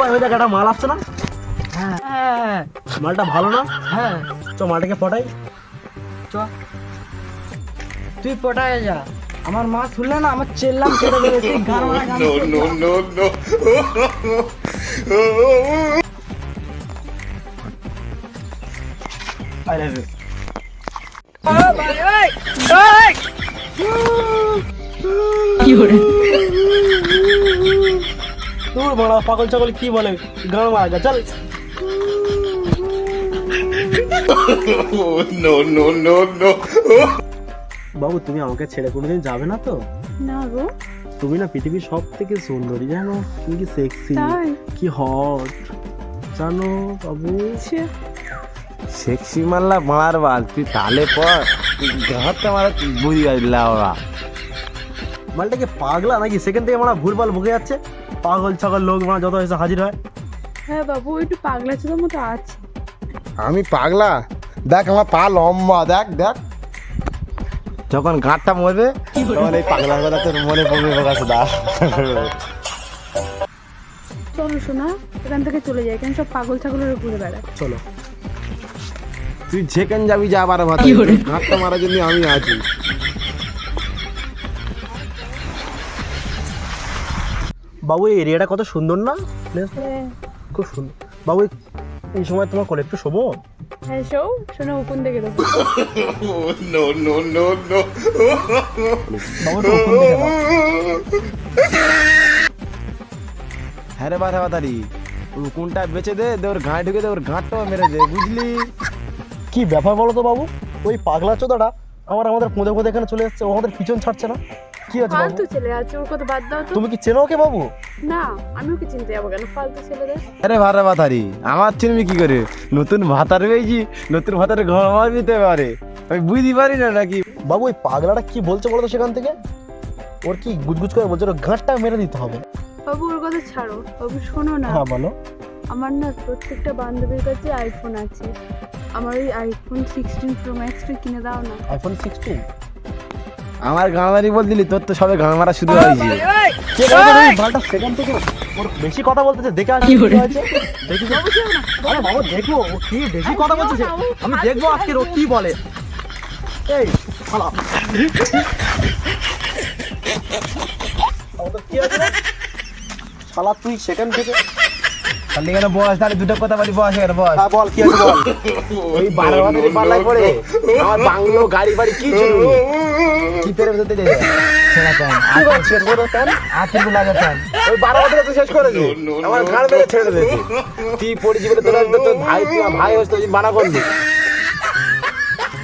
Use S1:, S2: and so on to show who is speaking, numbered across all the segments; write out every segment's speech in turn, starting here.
S1: ভাই ওই জায়গাটা মাল আসছে না?
S2: হ্যাঁ
S1: মালটা ভালো না?
S2: হ্যাঁ
S1: চ মালটাকে পটাই।
S2: চ তুই পটায় যা, আমার মা শুনলে না আমার চেল্লাম কেটে দেবে। তুই গান মারা গান
S1: আরে তোর বড় পাগল ছাগল কি বলে গান মারা যা চল। বাবু তুমি আমাকে ছেড়ে কোনোদিন যাবে না তো?
S3: না গো,
S1: তুমি না পৃথিবীর সব থেকে সুন্দরী জানো, তুমি কি সেক্সি,
S3: তাই?
S1: কি হট জানো বাবু।
S4: সেক্সি মারলা মার বাল, তুই তালে পর ঘরটা মারা বুঝি গেলা ওরা।
S1: মালটা কি পাগলা নাকি? সেখান থেকে আমরা ভুলভাল ভুগে যাচ্ছে। পাগল ছাগল লোক মানে যত এসে হাজির হয়।
S3: হ্যাঁ বাবু, একটু পাগলা চোদার মতো আছে।
S4: আমি পাগলা? দেখ আমার পা লম্বা, দেখ দেখ। যখন গাঁটটা মরবে তখন এই পাগলার কথা তোর মনে পড়বে কাছে দা।
S3: চলো শোনা, এখান থেকে চলে যাই, কেন সব পাগল ছাগলের ঘুরে বেড়ায়।
S1: চলো।
S4: তুই যেখানে যাবি যা, আবার ভাত গাঁটটা মারার জন্য আমি আছি।
S1: বাবু এই এরিয়াটা কত সুন্দর না? খুব সুন্দর। বাবু এই সময় তোমার কোলে একটু শোবো?
S3: হ্যাঁ শোও, শোনা হুকুম দেখে দেবো।
S1: বাবু একটু হুকুম দেখে দাও।
S4: হ্যাঁ রে বাধা বাতারি, কোনটা বেঁচে দে, ওর ঘাট ঢুকে দে, ওর ঘাটটাও মেরে দে, বুঝলি?
S1: কি ব্যাপার বলো তো বাবু? ওই পাগলা চোদাটা আমাদের কোঁদে কোঁদে এখানে চলে যাচ্ছে, ও আমাদের পিছন ছাড়ছে না। কি আছে বাবু?
S3: ফালতু ছেলে আছে, ওর কথা বাদ দাও তো।
S1: তুমি কি চেনো ওকে বাবু?
S3: না, আমি ওকে চিনতে যাবো কেন? ফালতু ছেলেদের।
S4: আরে ভাড়া ভাতারি, আমার চিনবি কি করে? নতুন ভাতার পেয়েছি, নতুন ভাতারে ঘর আমার দিতে পারে, আমি বুঝতে পারি না নাকি?
S1: বাবু ওই পাগলাটা কি বলছে বলো তো সেখান থেকে? ওর কি গুজগুজ করে বলছে ওর ঘাটটা মেরে দিতে হবে।
S3: বাবু ওর কথা ছাড়ো, বাবু শোনো না।
S1: হ্যাঁ বলো।
S3: আমার না প্রত্যেকটা বান্ধবীর কাছে আইফোন আছে, আমার ওই আইফোন 16 প্রো ম্যাক্সটা কিনে দাও না।
S1: আইফোন 16?
S4: আমার গান মারি বল দিলি, তোর তো সবে গান মারা শুরু হয়েছে।
S1: কে বলছে তুমি মালটা সেখান থেকে ওর বেশি কথা বলতেছে? দেখে আসি কি হয়েছে, দেখি বাবু। আরে বাবু দেখো ও কি বেশি কথা বলতেছে, আমি দেখবো আজকে ও কি বলে। এই শালা আমাদের কি আছে রে? শালা তুই সেখান থেকে
S4: তাহলে এখানে বস, তাহলে দুটো কথা বলি, বস এখানে বস।
S1: হ্যাঁ বল কি আছে বল।
S4: ওই 12 বাজারে পাল্লায় পড়ে আমার বাংলো গাড়ি বাড়ি কি ছিল, কি পেরে যেতে যায় ছেড়া প্যান
S1: কি বলছিস বলো কেন?
S4: আখির লাগা প্যান ওই 12 বাজারে তো শেষ করেছে, আমার ঘাড় মেরে ছেড়ে দিয়েছে। তুই পড়েছি বলে তোর ভাই, তুই ভাই হস, তুই মানা করলি,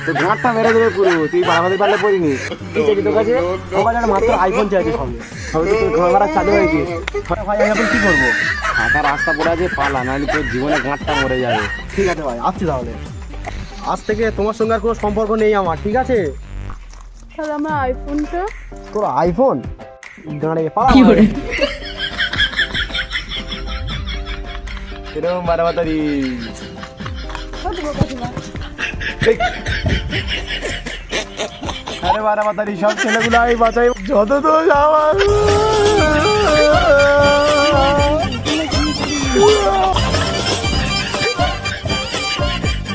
S4: তো ঘাটটা মেরে দেবে পুরো। তুই 12 বাজারে পারলে পড়িনি,
S1: কি চাইছি তোর কাছে? তোর কাছে মাত্র আইফোন চাইছে সঙ্গে।
S4: সবে তো তোর ঘর মারা চালু হয়েছে।
S1: ভাই আমি এখন কি করবো?
S4: ফাঁকা রাস্তা পড়ে আছে, পালা, নাহলে তোর জীবনে গাঁটটা মরে যাবে।
S1: ঠিক আছে ভাই আসছি তাহলে। আজ থেকে তোমার সঙ্গে আর কোনো সম্পর্ক নেই আমার, ঠিক আছে?
S3: তাহলে আমার আইফোনটা।
S1: তোর আইফোন গাড়ে পা
S4: এরকম বারাবাতারি। আরে বারাবাতারি, সব ছেলেগুলো আমি বাঁচাই, যত দোষ আমার।